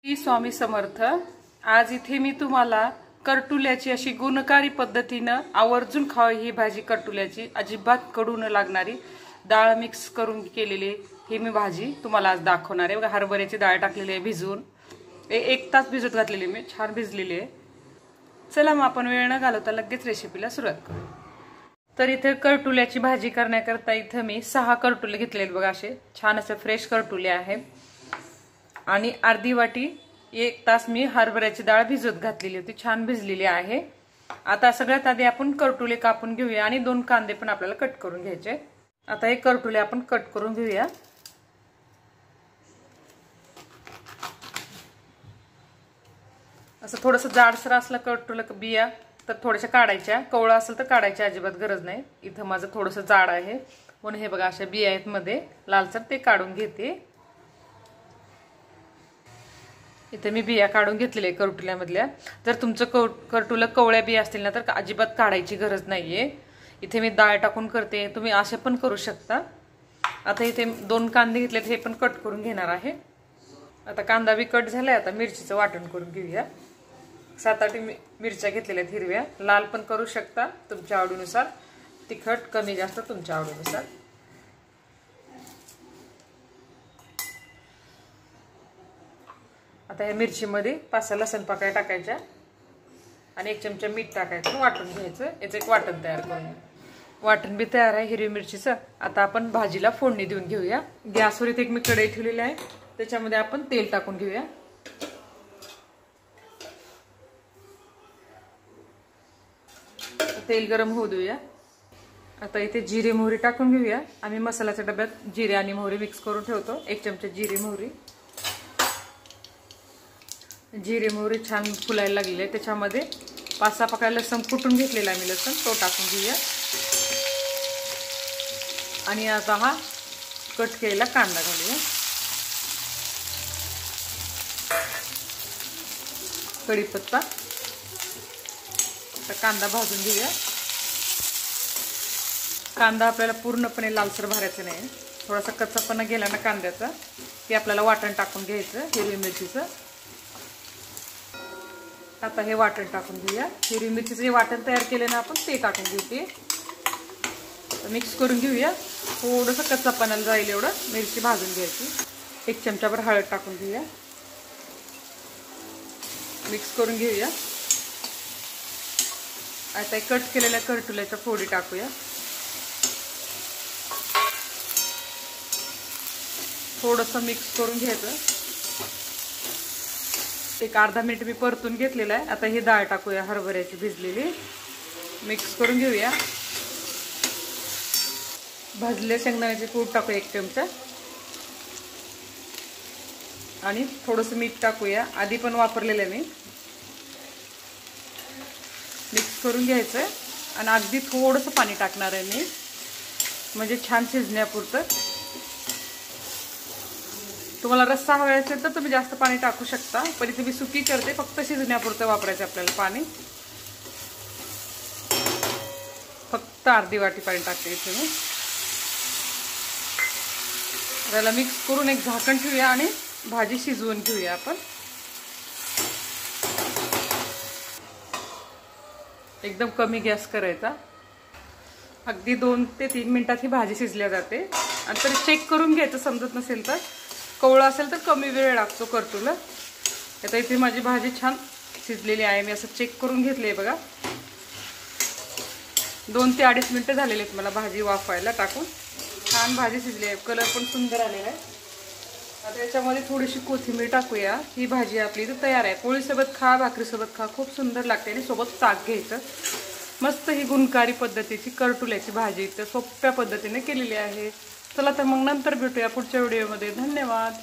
श्री स्वामी समर्थ। आज इथे मी तुम्हाला करटुल्याची अशी गुणकारी पद्धतीने आवर्जून खावी ही भाजी, करटुल्याची अजिबात कडू न लागणारी डाळ मिक्स करून केलेली ही मी भाजी तुम्हाला आज दाखवणार आहे। बघा, हरभऱ्याची डाळ टाकलेली आहे भिजवून, 1 तास भिजत घातलेली मी, छान भिजलेली आहे। चला मग आपण वेळ न घालवता लगेच रेसिपीला सुरुवात करू। तर इथे करटुल्याची भाजी करण्याकरता इथे मी 6 करटुले घेतलेत। बघा, असे छान असे फ्रेश करटुले आहेत आणि अर्धी वाटी 1 तास मी हरभऱ्याची डाळ भिजत घातलेली होती, छान भिजलेली आहे। आता सगळ्यात आधी आपण करटुले कापून घेऊया आणि 2 कांदे पण आपल्याला कट करून घ्यायचे। आता हे करटुले आपण कट करून घेऊया। असं थोडंसं जाडसर असलं करटुलं बिया तर थोड्याशा काढायच्या, कवळा असेल तर काढायची अजिबात गरज नाही। इथं माझं थोडंसं जाड आहे म्हणून हे बघा अशा बिया आहेत मध्ये लालसर, ते काढून घेते। इथे मी बिया काढून घेतलेल्या आहे करटुल्यामधल्या। जर तुमचं करटुलं कवळ्या बिया असतील ना तर अजिबात काढायची गरज नाहीये। इथे मी डाळ टाकून करते, तुम्ही असे पण करू शकता। आता इथे 2 कांदे घेतलेत, हे पण कट करून घेणार आहे। आता कांदा बी कट झालाय, आता मिरचीचं वाटण करून घेऊया। 7-8 मिरच्या घेतलेल्या आहेत हिरव्या, लाल पण करू शकता तुमच्या आवडीनुसार, तिखट कमी जास्त तुमच्या आवडीनुसार। आता या मिरचीमध्ये 5-6 लसूण पाकळ्या टाकायच्या आणि 1 चमचा मीठ टाकायचं, वाटून घ्यायचं। याचं एक वाटण तयार करून, वाटण बी तयार आहे हिरवी मिरचीचं। आता आपण भाजीला फोडणी देऊन घेऊया। गॅसवर इथे एक मी कढई ठेवलेली आहे, त्याच्यामध्ये आपण तेल टाकून घेऊया। तेल गरम होऊ देऊया। आता इथे जिरे मोहरी टाकून घेऊया। आम्ही मसाल्याच्या डब्यात जिरे आणि मोहरी मिक्स करून ठेवतो। 1 चमचा जिरे मोहरी, जिरे मोहरी छान फुलायला लागलेले, त्याच्यामध्ये 5-6 पाकळ्या लसूण कुटून घेतलेला आहे मी, लसूण तो टाकून घेऊया। आणि आता हा कट केलेला कांदा घालूया। कढीपत्ता, आता कांदा भाजून घेऊया। कांदा आपल्याला पूर्णपणे लालसर भाजायचा नाही, थोडासा कच्चापणा गेला ना कांद्याचा की आपल्याला वाटण टाकून घ्यायचं हिरवी मिरचीचं। आता हे वाटण टाकून घेऊया। हिरवी मिरचीचं जे वाटण तयार केले ना आपण, ते टाकून घेऊ, ते मिक्स करून घेऊया। थोडंसं कच्चापणाला जाईल एवढं मिरची भाजून घ्यायची। 1 चमचाभर हळद टाकून घेऊया, मिक्स करून घेऊया। आता कट केलेल्या करटुल्याच्या फोडी टाकूया, थोडंसं मिक्स करून घ्यायचं। एक अर्धा मिनिट मी परतून घेतलेला आहे। आता ही डाळ टाकूया हरभऱ्याची भिजलेली, मिक्स करून घेऊया। भाजलेल्या शेंगदाण्याचे कूट टाकूया 1 चमचा आणि थोडंसं मीठ टाकूया, आधी पण वापरलेलं आहे मी। मिक्स करून घ्यायचं आणि अगदी थोडंसं पाणी टाकणार आहे मी, म्हणजे छान शिजण्यापुरतं। तुम्हाला रस्सा हवा असेल तर तुम्ही जास्त पाणी टाकू शकता, पण इथे मी सुकी करते, फक्त शिजण्यापुरतं वापरायचं आपल्याला पाणी। फक्त अर्धी वाटी पाणी टाकते इथे मी। त्याला मिक्स करून एक झाकण ठेवूया आणि भाजी शिजवून घेऊया आपण। एकदम कमी गॅस करायचा, अगदी 2 ते 3 मिनिटात ही भाजी शिजल्या जाते। आणि तरी चेक करून घ्यायचं, समजत नसेल तर, कवळा असेल तर कमी वेळ लागतो करटुला। आता इथे माझी भाजी छान शिजलेली आहे, मी असं चेक करून घेतली आहे बघा। 2 ते 2.5 मिनिटं झालेली आहेत मला भाजी वाफायला टाकून, छान भाजी शिजली आहे, कलर पण सुंदर आलेला आहे। आता याच्यामध्ये थोडीशी कोथिंबीर टाकूया। ही भाजी आपली इथे तयार आहे। पोळीसोबत खा, भाकरीसोबत खा, खूप सुंदर लागते। आणि सोबत ताक घ्यायचं। मस्त ही गुणकारी पद्धतीची करटुल्याची भाजी इथे सोप्या पद्धतीने केलेली आहे। चला तर मग नंतर भेटूया पुढच्या व्हिडिओमध्ये। धन्यवाद।